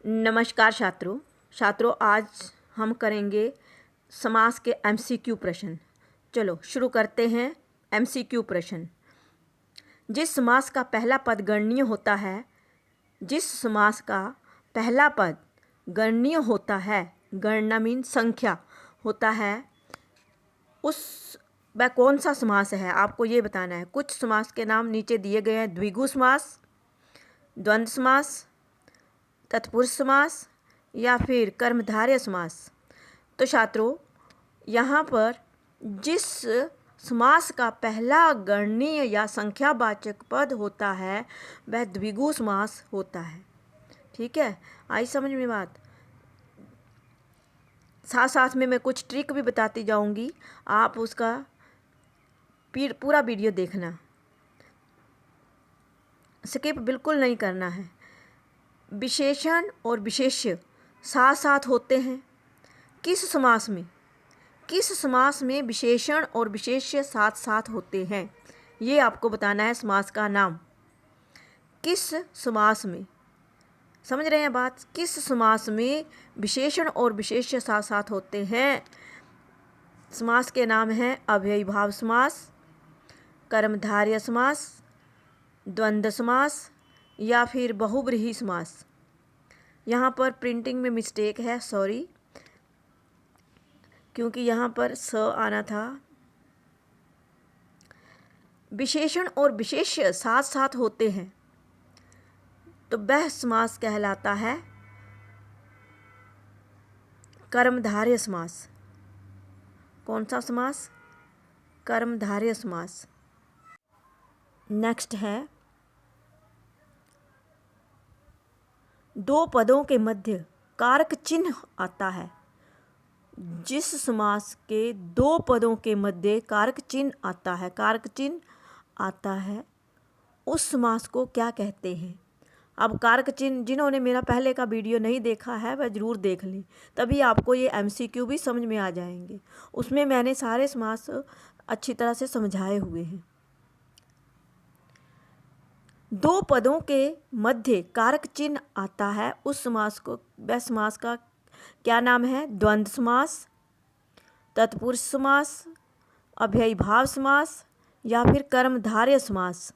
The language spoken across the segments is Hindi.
नमस्कार छात्रों आज हम करेंगे समास के एमसीक्यू प्रश्न। चलो शुरू करते हैं। एमसीक्यू प्रश्न। जिस समास का पहला पद गणनीय होता है, जिस समास का पहला पद गणनीय होता है, गणना मीन संख्या होता है, उस वह कौन सा समास है आपको ये बताना है। कुछ समास के नाम नीचे दिए गए हैं। द्विगु समास, द्वंद्व समास, तत्पुरुष समास या फिर कर्मधारय समास। तो छात्रों यहाँ पर जिस समास का पहला गणनीय या संख्यावाचक पद होता है वह द्विगु समास होता है। ठीक है, आई समझ में बात। साथ साथ में मैं कुछ ट्रिक भी बताती जाऊंगी, आप उसका पूरा वीडियो देखना, स्किप बिल्कुल नहीं करना है। विशेषण और विशेष्य साथ साथ होते हैं। किस समास में, किस समास में विशेषण और विशेष्य साथ साथ होते हैं, ये आपको बताना है। समास का नाम किस समास में, समझ रहे हैं बात, किस समास में विशेषण और विशेष्य साथ साथ होते हैं। समास के नाम हैं अव्ययी भाव समास, कर्मधारय समास, द्वंद्व समास या फिर बहुव्रीहि समास। यहाँ पर प्रिंटिंग में मिस्टेक है, सॉरी, क्योंकि यहाँ पर स आना था। विशेषण और विशेष्य साथ साथ होते हैं तो वह समास कहलाता है कर्मधारय समास। कौन सा समास? कर्मधारय समास। नेक्स्ट है दो पदों के मध्य कारक चिन्ह आता है। जिस समास के दो पदों के मध्य कारक चिन्ह आता है, कारक चिन्ह आता है, उस समास को क्या कहते हैं। अब कारक चिन्ह, जिन्होंने मेरा पहले का वीडियो नहीं देखा है वह ज़रूर देख लें, तभी आपको ये एमसीक्यू भी समझ में आ जाएंगे। उसमें मैंने सारे समास अच्छी तरह से समझाए हुए हैं। दो पदों के मध्य कारक चिन्ह आता है, उस समास को, वह समास का क्या नाम है? द्वंद्व समास, तत्पुरुष समास, अव्ययी भाव समास या फिर कर्मधारय समास।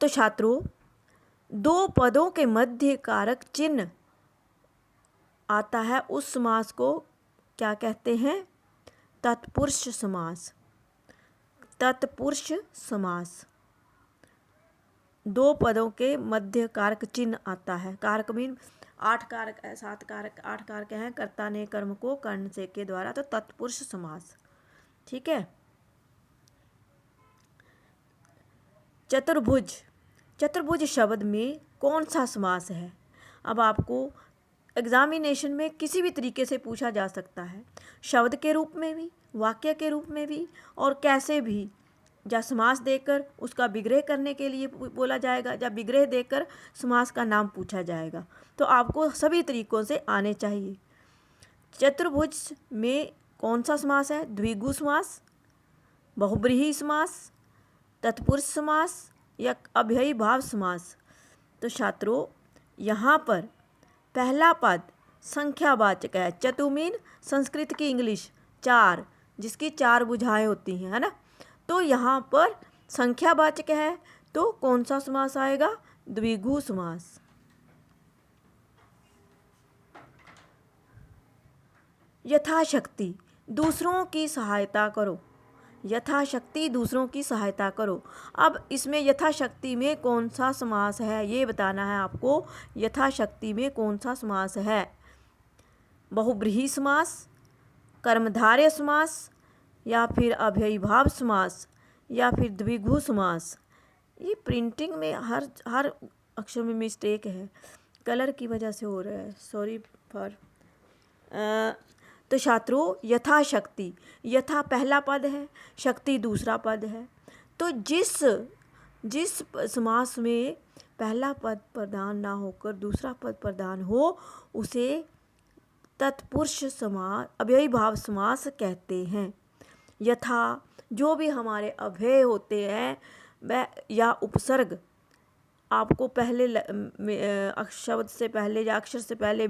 तो छात्रों दो पदों के मध्य कारक चिन्ह आता है, उस समास को क्या कहते हैं? तत्पुरुष समास। तत्पुरुष समास। दो पदों के मध्य कारक चिन्ह आता है। कारक मीन 8 कारक, 7 कारक, 8 कारक हैं। कर्ता ने कर्म को कर्ण से के द्वारा, तो तत्पुरुष समास। ठीक है। चतुर्भुज। चतुर्भुज शब्द में कौन सा समास है? अब आपको एग्जामिनेशन में किसी भी तरीके से पूछा जा सकता है, शब्द के रूप में भी, वाक्य के रूप में भी, और कैसे भी। या समास देकर उसका विग्रह करने के लिए बोला जाएगा, या विग्रह देकर समास का नाम पूछा जाएगा। तो आपको सभी तरीकों से आने चाहिए। चतुर्भुज में कौन सा समास है? द्विगु समास, बहुव्रीहि समास, तत्पुरुष समास या अव्ययी भाव समास। तो छात्रों यहाँ पर पहला पद संख्यावाचक है। चतु मीन संस्कृत की इंग्लिश 4, जिसकी 4 भुजाएं होती हैं, है ना। तो यहाँ पर संख्यावाचक है, तो कौन सा समास आएगा? द्विगु समास। यथाशक्ति दूसरों की सहायता करो। यथाशक्ति दूसरों की सहायता करो। अब इसमें यथाशक्ति में कौन सा समास है ये बताना है आपको। यथाशक्ति में कौन सा समास है? बहुव्रीहि समास, कर्मधारय समास या फिर अव्ययी भाव समास या फिर द्विगु समास। ये प्रिंटिंग में हर अक्षर में मिस्टेक है, कलर की वजह से हो रहा है, सॉरी फॉर। तो छात्रों यथाशक्ति, यथा पहला पद है, शक्ति दूसरा पद है। तो जिस समास में पहला पद प्रधान ना होकर दूसरा पद प्रधान हो, उसे तत्पुरुष समास, अव्ययी भाव समास कहते हैं। यथा जो भी हमारे अव्यय होते हैं वह या उपसर्ग आपको पहले शब्द से पहले या अक्षर से पहले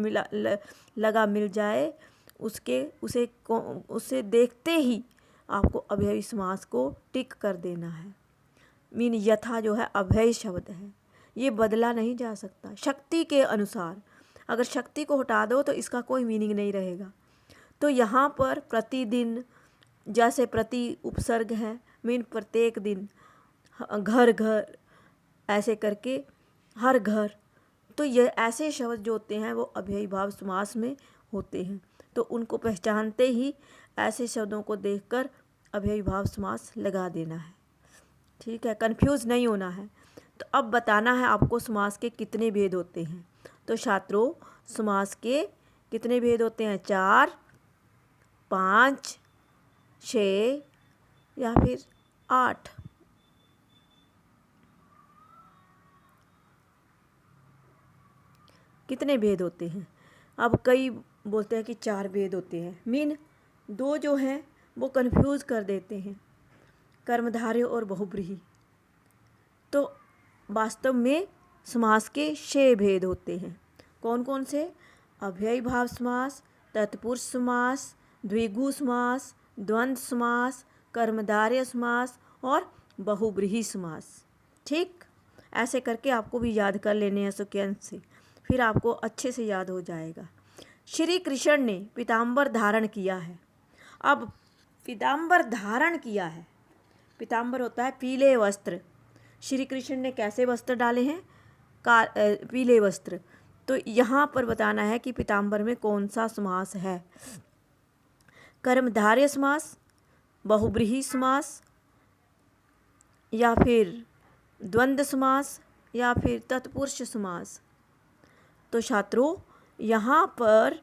लगा मिल जाए, उसे देखते ही आपको अव्ययी समास को टिक कर देना है। मीन यथा जो है अव्ययी शब्द है, ये बदला नहीं जा सकता शक्ति के अनुसार। अगर शक्ति को हटा दो तो इसका कोई मीनिंग नहीं रहेगा। तो यहाँ पर प्रतिदिन, जैसे प्रति उपसर्ग है, मीन प्रत्येक दिन, घर घर, ऐसे करके हर घर, तो ये ऐसे शब्द जो होते हैं वो अव्ययी भाव समास में होते हैं। तो उनको पहचानते ही ऐसे शब्दों को देखकर अव्ययी भाव समास लगा देना है। ठीक है, कंफ्यूज नहीं होना है। तो अब बताना है आपको समास के कितने भेद होते हैं। तो छात्रों, समास के कितने भेद होते हैं? 4, 5, 6 या फिर 8। कितने भेद होते हैं? अब कई बोलते हैं कि 4 भेद होते हैं। मीन 2 जो हैं वो कंफ्यूज कर देते हैं, कर्मधारय और बहुब्रीहि। तो वास्तव में समास के 6 भेद होते हैं। कौन कौन से? अव्ययी भाव समास, तत्पुरुष समास, द्विगु समास, द्वंद्व समास, कर्मधारय समास और बहुब्रीहि समास। ठीक, ऐसे करके आपको भी याद कर लेने हैं सुकेंद्र से, फिर आपको अच्छे से याद हो जाएगा। श्री कृष्ण ने पीताम्बर धारण किया है। अब पीताम्बर धारण किया है, पीताम्बर होता है पीले वस्त्र। श्री कृष्ण ने कैसे वस्त्र डाले हैं? पीले वस्त्र। तो यहाँ पर बताना है कि पीताम्बर में कौन सा समास है। कर्मधारय समास, बहुब्रीहि समास, या फिर द्वंद्व समास, या फिर तत्पुरुष समास। तो छात्रों, यहाँ पर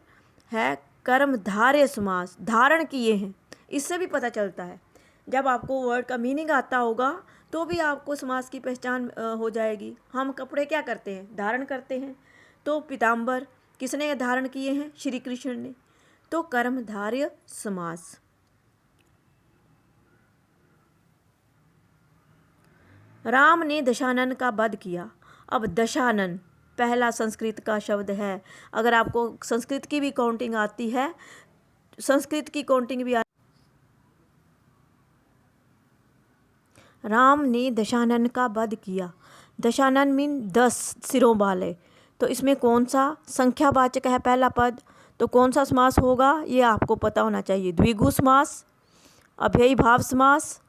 है कर्मधारय समास, धारण किए हैं। इससे भी पता चलता है, जब आपको वर्ड का मीनिंग आता होगा तो भी आपको समास की पहचान हो जाएगी। हम कपड़े क्या करते हैं? धारण करते हैं। तो पीताम्बर किसने धारण किए हैं? श्री कृष्ण ने। तो कर्मधारय समास। राम ने दशानन का वध किया। अब दशानन पहला संस्कृत का शब्द है। अगर आपको संस्कृत की भी काउंटिंग आती है, संस्कृत की काउंटिंग भी राम ने दशानन का वध किया। दशानन मीन 10 सिरों वाले। तो इसमें कौन सा संख्यावाचक है पहला पद? तो कौन सा समास होगा ये आपको पता होना चाहिए। द्विगु समास, अव्ययी भाव समास,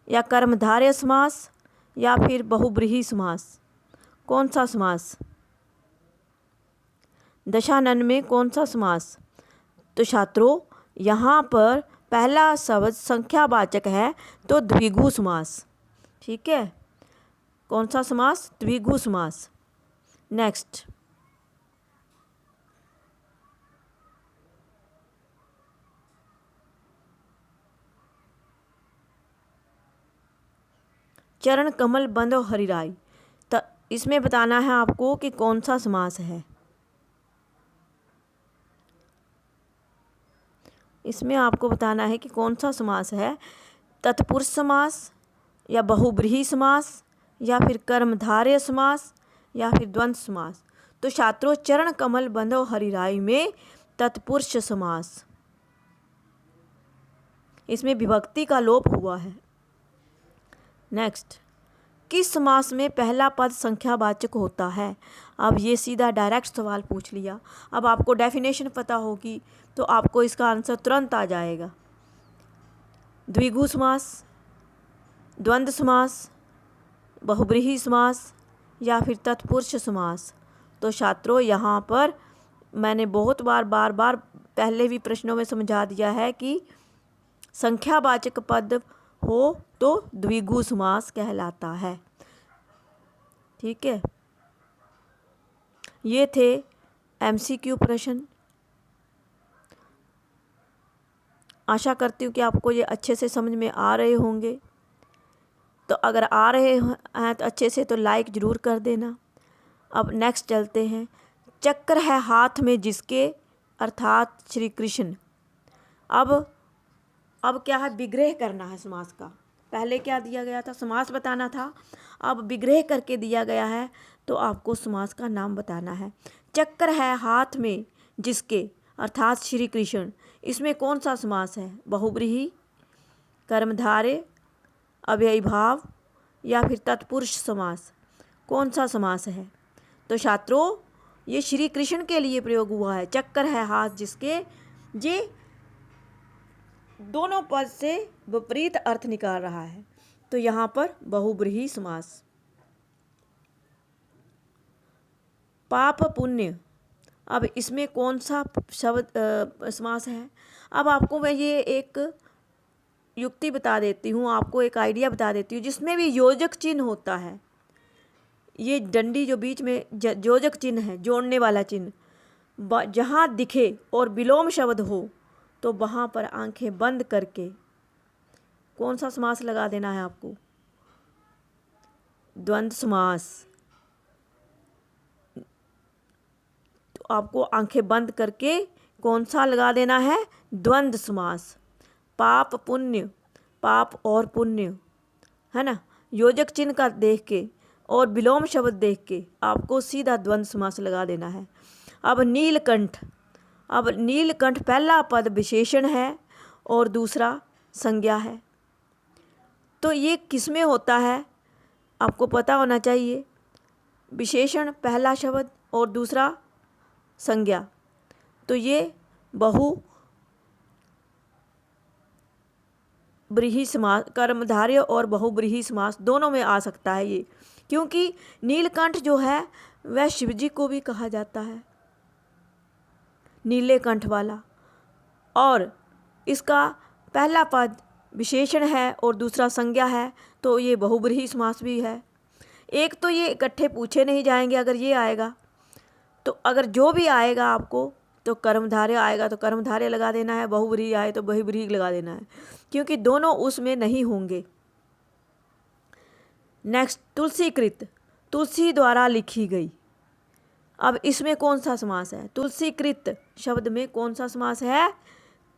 या कर्मधारय समास, या फिर बहुब्रीहि समास। कौन सा समास? दशानन में कौन सा समास? तो छात्रों, यहाँ पर पहला शब्द संख्यावाचक है तो द्विगु समास। ठीक है, कौन सा समास? द्विगु समास। नेक्स्ट, चरण कमल बंधो हरिराई। तो इसमें बताना है आपको कि कौन सा समास है। इसमें आपको बताना है कि कौन सा समास है। तत्पुरुष समास, या बहुब्रीहि समास, या फिर कर्मधारय समास, या फिर द्वंद्व समास। तो छात्रों, चरण कमल बंधो हरिराई में तत्पुरुष समास, इसमें विभक्ति का लोप हुआ है। नेक्स्ट, किस समास में पहला पद संख्यावाचक होता है? अब ये सीधा डायरेक्ट सवाल पूछ लिया। अब आपको डेफिनेशन पता होगी तो आपको इसका आंसर तुरंत आ जाएगा। द्विगु समास, द्वंद्व समास, बहुब्रीहि समास, या फिर तत्पुरुष समास। तो छात्रों, यहाँ पर मैंने बहुत बार बार पहले भी प्रश्नों में समझा दिया है कि संख्यावाचक पद हो तो द्विगु समास कहलाता है। ठीक है, ये थे MCQ प्रश्न। आशा करती हूँ कि आपको ये अच्छे से समझ में आ रहे होंगे। तो अगर आ रहे हैं तो अच्छे से तो लाइक ज़रूर कर देना। अब नेक्स्ट चलते हैं। चक्र है हाथ में जिसके, अर्थात श्री कृष्ण। अब क्या है? विग्रह करना है समास का। पहले क्या दिया गया था? समास बताना था। अब विग्रह करके दिया गया है। तो आपको समास का नाम बताना है। चक्र है हाथ में जिसके, अर्थात श्री कृष्ण, इसमें कौन सा समास है? बहुब्रीहि, कर्मधारय, अव्ययीभाव या फिर तत्पुरुष समास? कौन सा समास है? तो छात्रों, ये श्री कृष्ण के लिए प्रयोग हुआ है। चक्र है हाथ जिसके, ये दोनों पद से विपरीत अर्थ निकाल रहा है, तो यहाँ पर बहुब्रीहि समास। पाप पुण्य, अब इसमें कौन सा शब्द समास है? अब आपको मैं ये एक युक्ति बता देती हूँ, आपको एक आइडिया बता देती हूँ। जिसमें भी योजक चिन्ह होता है, ये डंडी जो बीच में योजक चिन्ह है, जोड़ने वाला चिन्ह, जहाँ दिखे और विलोम शब्द हो तो वहाँ पर आंखें बंद करके कौन सा समास लगा देना है आपको? द्वंद्व समास। तो आपको आंखें बंद करके कौन सा लगा देना है? द्वंद्व समास। पाप पुण्य, पाप और पुण्य, है ना, योजक चिन्ह का देख के और विलोम शब्द देख के आपको सीधा द्वंद्व समास लगा देना है। अब नीलकंठ, अब नीलकंठ पहला पद विशेषण है और दूसरा संज्ञा है। तो ये किस में होता है आपको पता होना चाहिए। विशेषण पहला शब्द और दूसरा संज्ञा, तो ये बहुब्रीहि समास, कर्मधारय और बहुब्रीहि समास दोनों में आ सकता है ये, क्योंकि नीलकंठ जो है वह शिवजी को भी कहा जाता है, नीले कंठ वाला, और इसका पहला पद विशेषण है और दूसरा संज्ञा है, तो ये बहुब्रीहि समास भी है। एक तो ये इकट्ठे पूछे नहीं जाएंगे अगर ये आएगा, तो अगर जो भी आएगा आपको तो कर्मधारय आएगा तो कर्मधारय लगा देना है, बहुब्रीहि आए तो बहुब्रीहि लगा देना है, क्योंकि दोनों उसमें नहीं होंगे। नेक्स्ट, तुलसीकृत, तुलसी द्वारा लिखी गई। अब इसमें कौन सा समास है? तुलसीकृत शब्द में कौन सा समास है?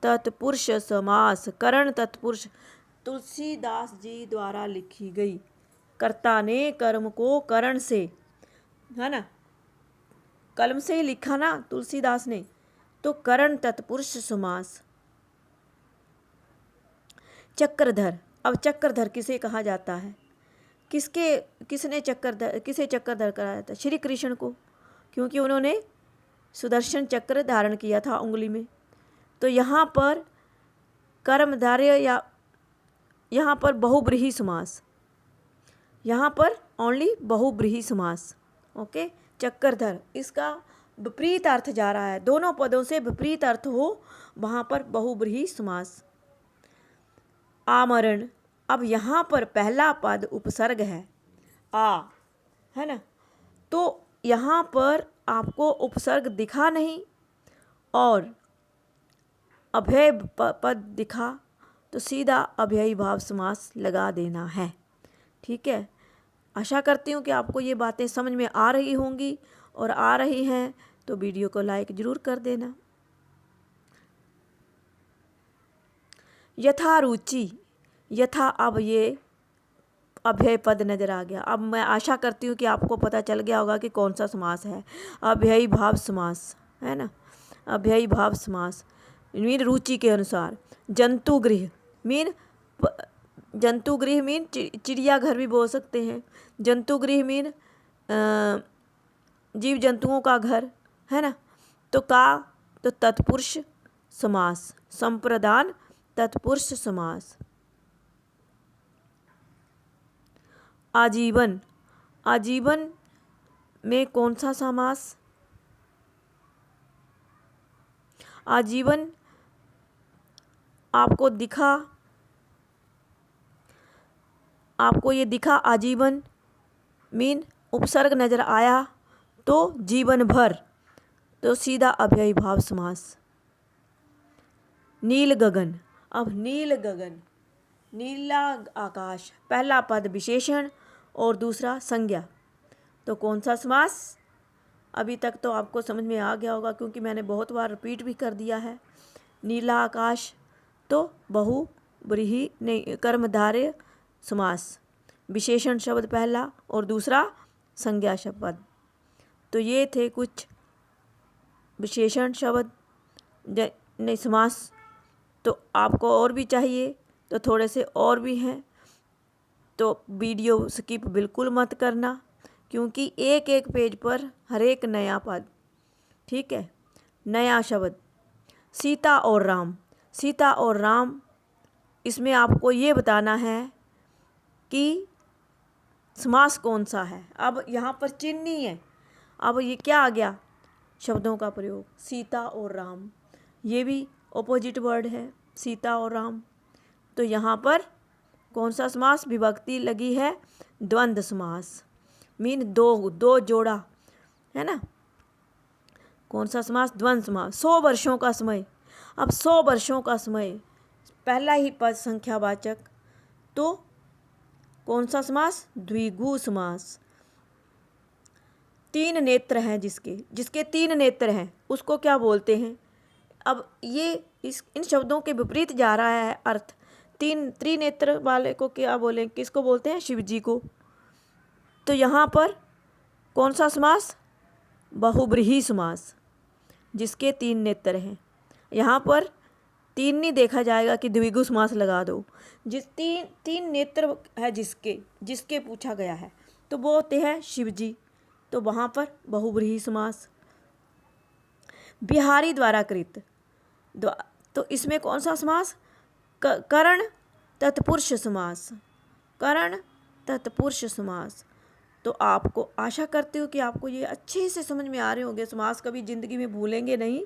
तत्पुरुष समास। करण तत्पुरुष, तुलसीदास जी द्वारा लिखी गई। कर्ता ने कर्म को करण से, है ना, कलम से ही लिखा ना तुलसीदास ने, तो करण तत्पुरुष समास। चक्रधर, अब चक्रधर किसे कहा जाता है? किसने चक्रधर कहा जाता है? श्री कृष्ण को, क्योंकि उन्होंने सुदर्शन चक्र धारण किया था उंगली में। तो यहाँ पर कर्मधारय या यहाँ पर बहुब्रीहि समास, यहाँ पर ओनली बहुब्रीहि समास। ओके, चक्रधर, इसका विपरीत अर्थ जा रहा है, दोनों पदों से विपरीत अर्थ हो वहाँ पर बहुब्रीहि समास। आमरण, अब यहाँ पर पहला पद उपसर्ग है आ, है ना, तो यहाँ पर आपको उपसर्ग दिखा नहीं और अभय पद दिखा, तो सीधा अव्ययी भाव समास लगा देना है। ठीक है, आशा करती हूँ कि आपको ये बातें समझ में आ रही होंगी, और आ रही हैं तो वीडियो को लाइक ज़रूर कर देना। यथा रुचि, यथा, अब ये अभय पद नज़र आ गया। अब मैं आशा करती हूँ कि आपको पता चल गया होगा कि कौन सा समास है। अव्ययी भाव समास, है ना, अव्ययी भाव समास मीन रुचि के अनुसार। जंतुगृह मीन, जंतुगृह मीन चिड़ियाघर भी बोल सकते हैं। जंतुगृह मीन जीव जंतुओं का घर, है ना, तो तो तत्पुरुष समास, संप्रदान तत्पुरुष समास। आजीवन, आजीवन में कौन सा समास? आजीवन आपको दिखा, आपको ये दिखा आजीवन मीन उपसर्ग नज़र आया तो जीवन भर, तो सीधा अव्ययी भाव समास। नील गगन, अब नील गगन, नीला आकाश, पहला पद विशेषण और दूसरा संज्ञा, तो कौन सा समास? अभी तक तो आपको समझ में आ गया होगा, क्योंकि मैंने बहुत बार रिपीट भी कर दिया है। नीला आकाश तो बहुब्रीहि नहीं, कर्मधारय समास, विशेषण शब्द पहला और दूसरा संज्ञा शब्द। तो ये थे कुछ विशेषण शब्द नहीं समास। तो आपको और भी चाहिए तो थोड़े से और भी हैं, तो वीडियो स्किप बिल्कुल मत करना, क्योंकि एक एक पेज पर हर एक नया पद। ठीक है। नया शब्द सीता और राम। सीता और राम, इसमें आपको ये बताना है कि समास कौन सा है। अब यहाँ पर चिन्ह नहीं है। अब ये क्या आ गया, शब्दों का प्रयोग। सीता और राम, ये भी ऑपोजिट वर्ड है, सीता और राम। तो यहाँ पर कौन सा समास, विभक्ति लगी है, द्वंद्व समास, मीन दो जोड़ा है ना। कौन सा समास, द्वंद्व समास। 100 वर्षों का समय। अब 100 वर्षों का समय, पहला ही पद संख्यावाचक, तो कौन सा समास, द्विगु समास। 3 नेत्र हैं जिसके 3 नेत्र हैं उसको क्या बोलते हैं। अब ये इन शब्दों के विपरीत जा रहा है अर्थ। 3 त्रिनेत्र वाले को क्या बोलें, किसको बोलते हैं, शिव जी को। तो यहाँ पर कौन सा समास, बहुब्रीहि समास, जिसके 3 नेत्र हैं। यहाँ पर 3 नहीं देखा जाएगा कि द्विगु समास लगा दो। जिस तीन नेत्र है जिसके पूछा गया है, तो वो होते हैं शिव जी, तो वहाँ पर बहुब्रीहि समास। बिहारी द्वारा कृत, तो इसमें कौन सा समास, करण तत्पुरुष समास। करण तत्पुरुष समास। तो आपको आशा करती हूँ कि आपको ये अच्छे से समझ में आ रहे होंगे। समास कभी ज़िंदगी में भूलेंगे नहीं।